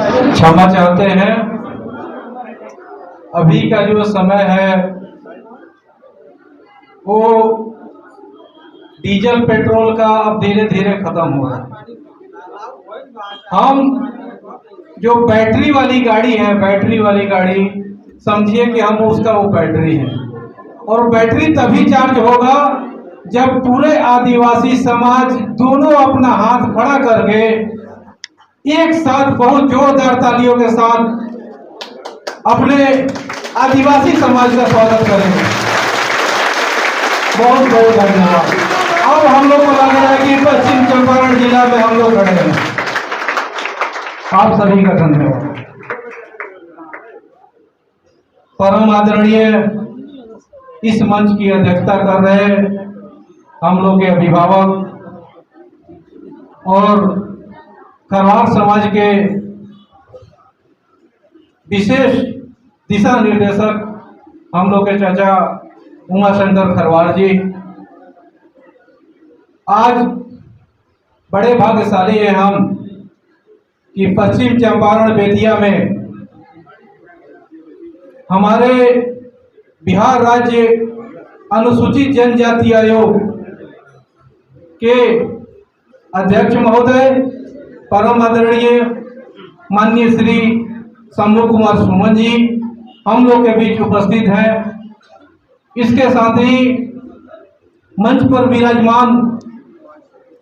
क्षमा चाहते हैं। अभी का जो समय है वो डीजल पेट्रोल का अब धीरे धीरे खत्म हो रहा है। हम जो बैटरी वाली गाड़ी है, बैटरी वाली गाड़ी समझिए कि हम उसका वो बैटरी है, और बैटरी तभी चार्ज होगा जब पूरे आदिवासी समाज दोनों अपना हाथ खड़ा करके एक साथ बहुत जोरदार तालियों के साथ अपने आदिवासी समाज का स्वागत करेंगे। बहुत बहुत धन्यवाद। अब हम लोग को लग रहा है कि पश्चिम चंपारण जिला में हम लोग खड़े हैं। आप सभी का धन्यवाद। परम आदरणीय इस मंच की अध्यक्षता कर रहे हम लोग के अभिभावक और खरवार समाज के विशेष दिशा निर्देशक हम लोग के चाचा उमाशंकर खरवार जी, आज बड़े भाग्यशाली हैं हम कि पश्चिम चंपारण बेतिया में हमारे बिहार राज्य अनुसूचित जनजाति आयोग के अध्यक्ष महोदय परम आदरणीय माननीय श्री शंभू कुमार सुमन जी हम लोग के बीच उपस्थित हैं। इसके साथ ही मंच पर विराजमान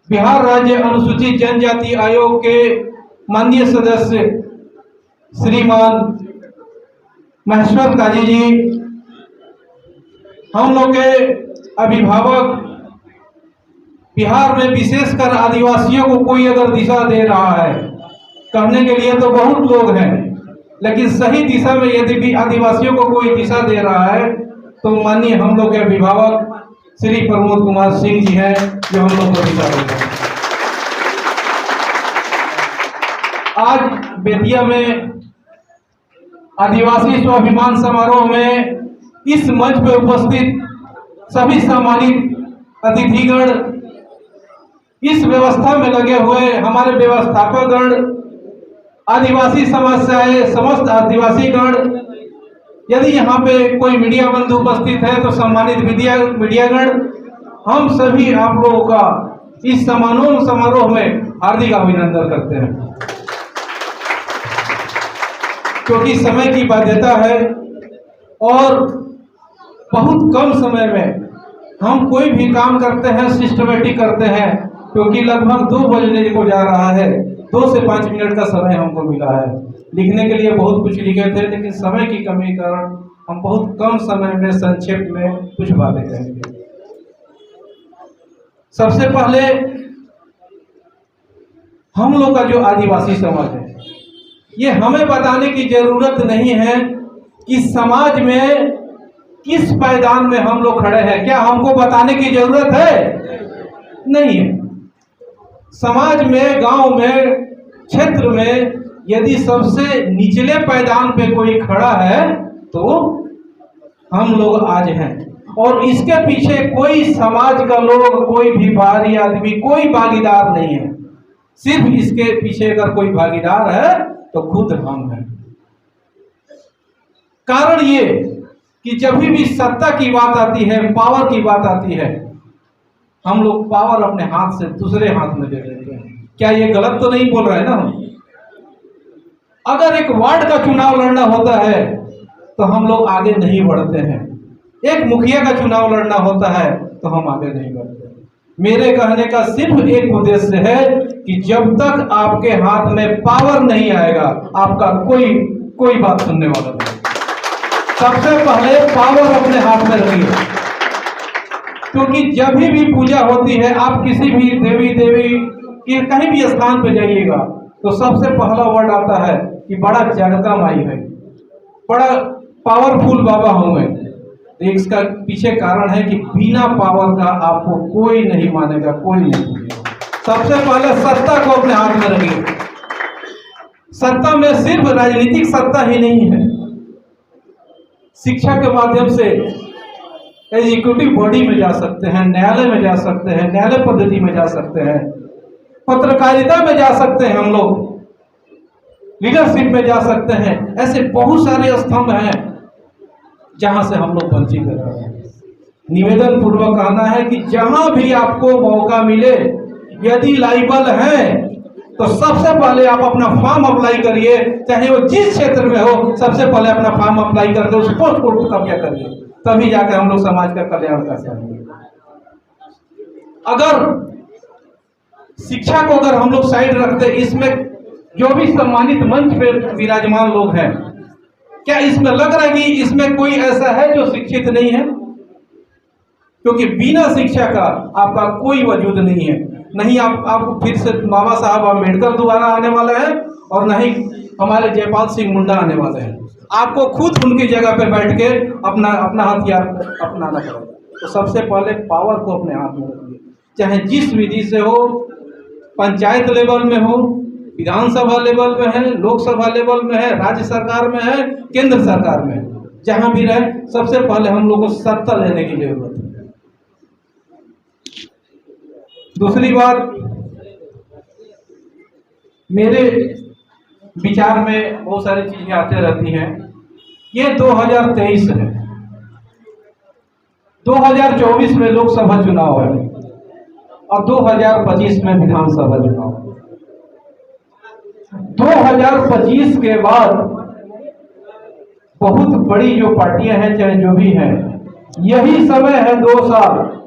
बिहार राज्य अनुसूचित जनजाति आयोग के माननीय सदस्य श्रीमान महेश्वर काजी जी, हम लोग के अभिभावक, बिहार में विशेषकर आदिवासियों को कोई अगर दिशा दे रहा है, कहने के लिए तो बहुत लोग हैं, लेकिन सही दिशा में यदि भी आदिवासियों को कोई दिशा दे रहा है तो माननीय हम लोग के अभिभावक श्री प्रमोद कुमार सिंह जी हैं, जो हम लोग को दिशा देते हैं। आज बेतिया में आदिवासी स्वाभिमान समारोह में इस मंच पर उपस्थित सभी सम्मानित अतिथिगण, इस व्यवस्था में लगे हुए हमारे व्यवस्थापकगण, आदिवासी समाज से आए समस्त आदिवासीगण, यदि यहाँ पे कोई मीडिया बंधु उपस्थित है तो सम्मानित मीडियागण, हम सभी आप लोगों का इस समारोह में हार्दिक अभिनंदन करते हैं। क्योंकि समय की बाध्यता है और बहुत कम समय में हम कोई भी काम करते हैं, सिस्टमेटिक करते हैं, क्योंकि लगभग 2 बजने को जा रहा है। 2 से 5 मिनट का समय हमको मिला है। लिखने के लिए बहुत कुछ लिखे थे, लेकिन समय की कमी के कारण हम बहुत कम समय में संक्षेप में कुछ बातें कहेंगे। सबसे पहले हम लोग का जो आदिवासी समाज है, ये हमें बताने की जरूरत नहीं है कि समाज में किस पायदान में हम लोग खड़े हैं। क्या हमको बताने की जरूरत है? नहीं है। समाज में, गांव में, क्षेत्र में यदि सबसे निचले पायदान पे कोई खड़ा है तो हम लोग आज हैं, और इसके पीछे कोई समाज का लोग, कोई भी बाहरी आदमी, कोई भागीदार नहीं है। सिर्फ इसके पीछे अगर कोई भागीदार है तो खुद हम हैं। कारण ये कि जब भी सत्ता की बात आती है, पावर की बात आती है, हम लोग पावर अपने हाथ से दूसरे हाथ में ले लेते हैं। क्या ये गलत तो नहीं बोल रहे हैं ना हम? अगर एक वार्ड का चुनाव लड़ना होता है तो हम लोग आगे नहीं बढ़ते हैं। एक मुखिया का चुनाव लड़ना होता है तो हम आगे नहीं बढ़ते। मेरे कहने का सिर्फ एक उद्देश्य है कि जब तक आपके हाथ में पावर नहीं आएगा, आपका कोई बात सुनने वाला नहीं। सबसे पहले पावर अपने हाथ में रखिए, क्योंकि जब भी पूजा होती है, आप किसी भी देवी कि कहीं भी स्थान पे जाइएगा तो सबसे पहला वर्ड आता है कि बड़ा जगता माई है, बड़ा पावरफुल बाबा होंगे। तो इसका पीछे कारण है कि बिना पावर का आपको कोई नहीं मानेगा, कोई नहीं। सबसे पहले सत्ता को अपने हाथ में रखिए। सत्ता में सिर्फ राजनीतिक सत्ता ही नहीं है, शिक्षा के माध्यम से एग्जीक्यूटिव बॉडी में जा सकते हैं, न्यायालय में जा सकते हैं, न्यायालय पद्धति में जा सकते हैं, पत्रकारिता में जा सकते हैं हम लोग। लीडरशिप में जा सकते हैं। ऐसे बहुत सारे स्तंभ हैं जहां से हम लोग वंचित रह रहे हैं। निवेदन पूर्वक कहना है कि जहां भी आपको मौका मिले, यदि लाइबल है तो सबसे पहले आप अपना फॉर्म अप्लाई करिए, चाहे वो जिस क्षेत्र में हो, सबसे पहले अपना फॉर्म अप्लाई करके उस पोस्ट को कब्जा करिए, तभी जाकर हम लोग समाज का कल्याण कर सकेंगे। अगर शिक्षा को अगर हम लोग साइड रखते, इसमें जो भी सम्मानित मंच पे विराजमान लोग हैं, क्या इसमें लग रहा है कि इसमें कोई ऐसा है जो शिक्षित नहीं है? क्योंकि बिना शिक्षा का आपका कोई वजूद नहीं है। नहीं आप फिर से बाबा साहब अम्बेडकर दोबारा आने वाले हैं, और नहीं हमारे जयपाल सिंह मुंडा आने वाले हैं। आपको खुद उनकी जगह पे बैठ के अपना हथियार अपनाना पड़ेगा। तो सबसे पहले पावर को अपने हाथ में रखिए, चाहे जिस विधि से हो, पंचायत लेवल में हो, विधानसभा लेवल में है, लोकसभा लेवल में है, राज्य सरकार में है, केंद्र सरकार में है, जहां भी रहे, सबसे पहले हम लोग को सत्ता लेने की जरूरत है। दूसरी बात, मेरे विचार में बहुत सारी चीजें आते रहती हैं। ये 2023 है, 2024 में लोकसभा चुनाव है और 2025 में विधानसभा चुनाव। 2025 के बाद बहुत बड़ी जो पार्टियां हैं, चाहे जो भी हैं, यही समय है, 2 साल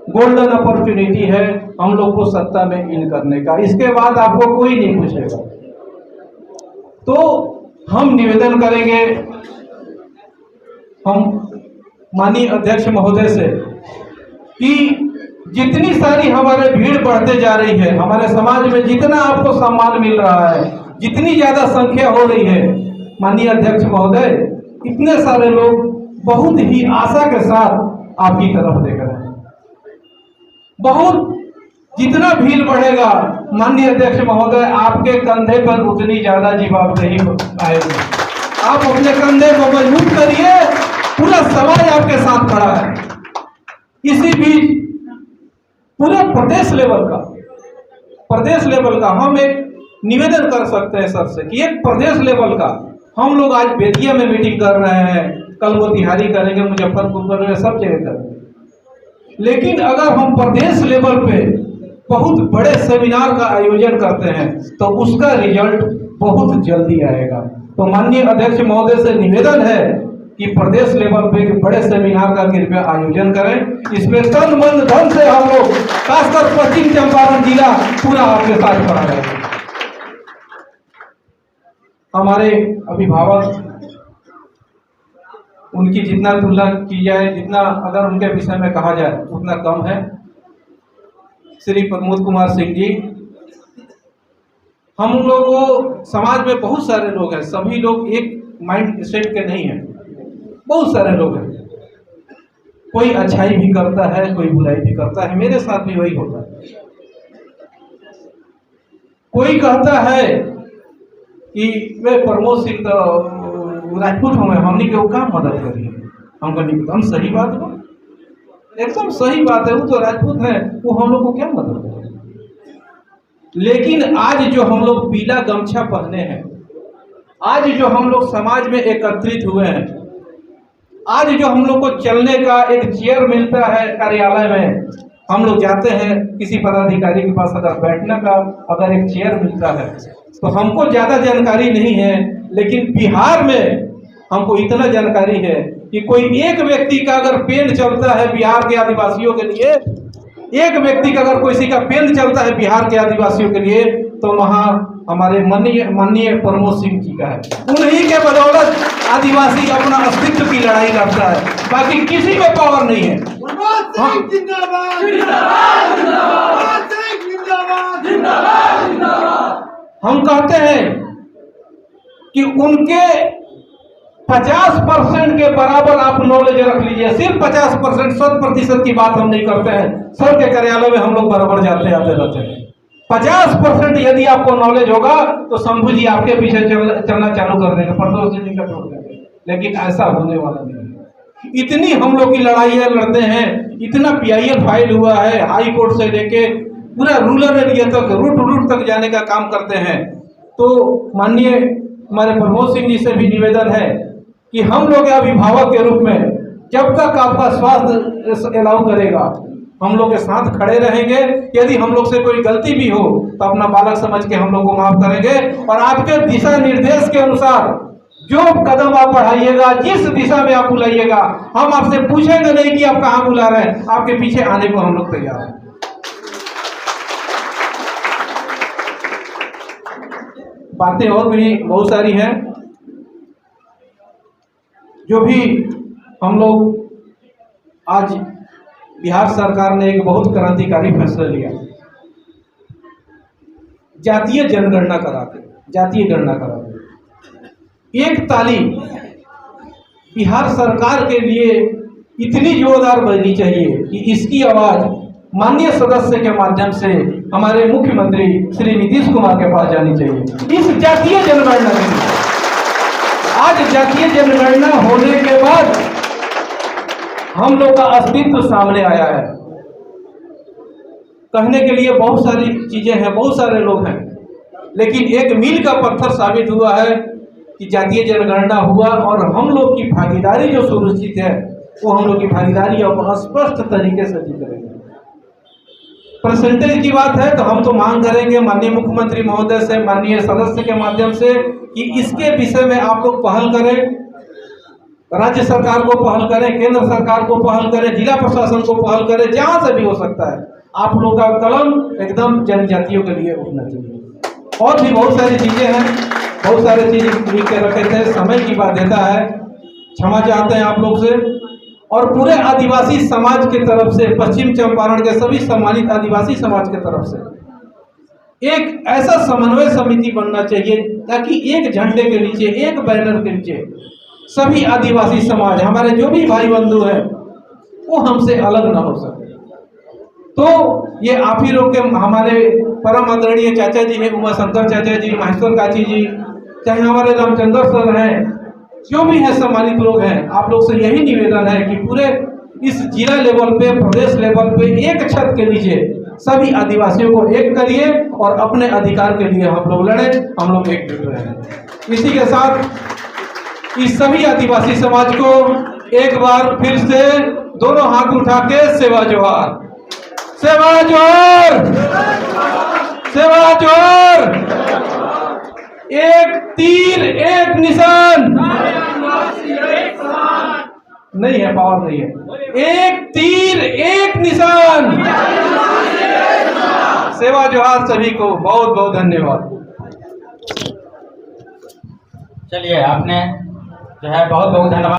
गोल्डन अपॉर्चुनिटी है हम लोग को सत्ता में इन करने का। इसके बाद आपको कोई नहीं पूछेगा। तो हम निवेदन करेंगे, हम माननीय अध्यक्ष महोदय से, कि जितनी सारी हमारे भीड़ बढ़ते जा रही है, हमारे समाज में जितना आपको सम्मान मिल रहा है, जितनी ज्यादा संख्या हो रही है, माननीय अध्यक्ष महोदय, इतने सारे लोग बहुत ही आशा के साथ आपकी तरफ देख रहे हैं। बहुत जितना भीड़ बढ़ेगा, माननीय अध्यक्ष महोदय, आपके कंधे पर उतनी ज्यादा जवाबदेही आएगी। आप अपने कंधे को मजबूत करिए, पूरा समाज आपके साथ खड़ा है। इसी बीच पूरे प्रदेश लेवल का हम एक निवेदन कर सकते हैं सर से, कि एक प्रदेश लेवल का हम लोग आज बेतिया में मीटिंग कर रहे हैं, कल मोतिहारी करेंगे, मुजफ्फरपुर करेंगे, सब जगह करेंगे। लेकिन अगर हम प्रदेश लेवल पे बहुत बड़े सेमिनार का आयोजन करते हैं तो उसका रिजल्ट बहुत जल्दी आएगा। तो माननीय अध्यक्ष महोदय से निवेदन है कि प्रदेश लेवल पे बड़े सेमिनार का कृपया आयोजन करें। इसमें तन मन धन से हम लोग, खासकर पश्चिम चंपारण जिला पूरा आपके साथ खड़ा है। हमारे अभिभावक, उनकी जितना तुलना की जाए, जितना अगर उनके विषय में कहा जाए उतना कम है। श्री प्रमोद कुमार सिंह जी, हम लोगों समाज में बहुत सारे लोग हैं, सभी लोग एक माइंड सेट के नहीं हैं, बहुत सारे लोग हैं। कोई अच्छाई भी करता है, कोई बुराई भी करता है, मेरे साथ भी वही होता है। कोई कहता है कि वे प्रमोद सिंह तो राजपूत हमें, हमने क्यों काम मदद करिए। हम कहते एकदम सही बात है, एकदम सही बात है, वो तो राजपूत है, वो हम लोग को क्या मदद करे। लेकिन आज जो हम लोग पीला गमछा पहने हैं, आज जो हम लोग समाज में एकत्रित हुए हैं, आज जो हम लोग को चलने का एक चेयर मिलता है कार्यालय में, हम लोग जाते हैं किसी पदाधिकारी के पास, अगर बैठने का अगर एक चेयर मिलता है, तो हमको ज्यादा जानकारी नहीं है, लेकिन बिहार में हमको इतना जानकारी है कि कोई एक व्यक्ति का अगर पेन चलता है बिहार के आदिवासियों के लिए, एक व्यक्ति का अगर किसी का पेन चलता है बिहार के आदिवासियों के लिए, तो वहाँ हमारे माननीय प्रमोद सिंह जी का है। उन्हीं के बदौलत आदिवासी अपना अस्तित्व की लड़ाई लड़ता है, बाकी किसी में पावर नहीं है। हम कहते हैं कि उनके 50% के बराबर आप नॉलेज रख लीजिए, सिर्फ 50%, 100% की बात हम नहीं करते हैं। सर के कार्यालय में हम लोग बराबर जाते आते रहते हैं। 50% यदि आपको नॉलेज होगा तो शंभू जी आपके पीछे चलना चालू कर देंगे, प्रदोष जी का छोड़ देंगे, लेकिन ऐसा होने वाला नहीं है। इतनी हम लोग की लड़ाइयाँ लड़ते हैं, इतना PIL फाइल हुआ है, हाई कोर्ट से लेके पूरा रूरल एरिया तक, रूट तक जाने का काम करते हैं। तो माननीय हमारे प्रमोद सिंह जी से भी निवेदन है कि हम लोग अभिभावक के रूप में जब तक आपका स्वास्थ्य अलाउ करेगा हम लोग के साथ खड़े रहेंगे। यदि हम लोग से कोई गलती भी हो तो अपना बालक समझ के हम लोग को माफ करेंगे और आपके दिशा निर्देश के अनुसार जो कदम आप बढ़ाइएगा, जिस दिशा में आप बुलाइएगा, हम आपसे पूछेंगे नहीं कि आप कहाँ बुला रहे हैं, आपके पीछे आने को हम लोग तैयार हैं। बातें और भी बहुत सारी हैं जो भी हम लोग आज बिहार सरकार ने एक बहुत क्रांतिकारी फैसला लिया, जातीय जनगणना कराते, जातीय गणना कराते। एक ताली बिहार सरकार के लिए इतनी जोरदार बजनी चाहिए कि इसकी आवाज माननीय सदस्य के माध्यम से हमारे मुख्यमंत्री श्री नीतीश कुमार के पास जानी चाहिए। इस जातीय जनगणना के लिए आज जातीय जनगणना होने के बाद हम लोग का अस्तित्व सामने आया है। कहने के लिए बहुत सारी चीजें हैं, बहुत सारे लोग हैं, लेकिन एक मील का पत्थर साबित हुआ है कि जातीय जनगणना हुआ और हम लोग की भागीदारी जो सुनिश्चित है वो हम लोग की भागीदारी अब स्पष्ट तरीके से दिख रही है। परसेंटेज की बात है तो हम तो मांग करेंगे माननीय मुख्यमंत्री महोदय से, माननीय सदस्य के माध्यम से कि इसके विषय में आप लोग पहल करें, राज्य सरकार को पहल करें, केंद्र सरकार को पहल करें, जिला प्रशासन को पहल करें, जहां से भी हो सकता है आप लोग का कलम एकदम जनजातियों के लिए उठना चाहिए। और भी बहुत सारी चीजें हैं, बहुत सारी चीजें लिख के रखे थे, समय की बाध्यता है, क्षमा चाहते हैं आप लोग से। और पूरे आदिवासी समाज के तरफ से, पश्चिम चंपारण के सभी सम्मानित आदिवासी समाज के तरफ से एक ऐसा समन्वय समिति बनना चाहिए ताकि एक झंडे के नीचे, एक बैनर के नीचे सभी आदिवासी समाज, हमारे जो भी भाई बंधु हैं वो हमसे अलग ना हो सके। तो ये आप ही लोग के, हमारे परम आदरणीय चाचा जी हैं, उमा शंकर चाचा जी, महेश्वर काची जी, चाहे हमारे रामचंद्र सर हैं, जो भी है सम्मानित लोग हैं, आप लोग से यही निवेदन है कि पूरे इस जिला लेवल पे, प्रदेश लेवल पे एक छत के नीचे सभी आदिवासियों को एक करिए और अपने अधिकार के लिए हम लोग लड़े, हम लोग एकजुट रहे। इसी के साथ इस सभी आदिवासी समाज को एक बार फिर से दोनों हाथ उठा के सेवा जोहार, सेवा जोहार, सेवा जोहार। एक तीर एक निशान, नहीं है, पावर नहीं है। एक तीर एक निशान, सेवा जोहार सभी को बहुत बहुत धन्यवाद। चलिए, आपने जो है बहुत बहुत धन्यवाद।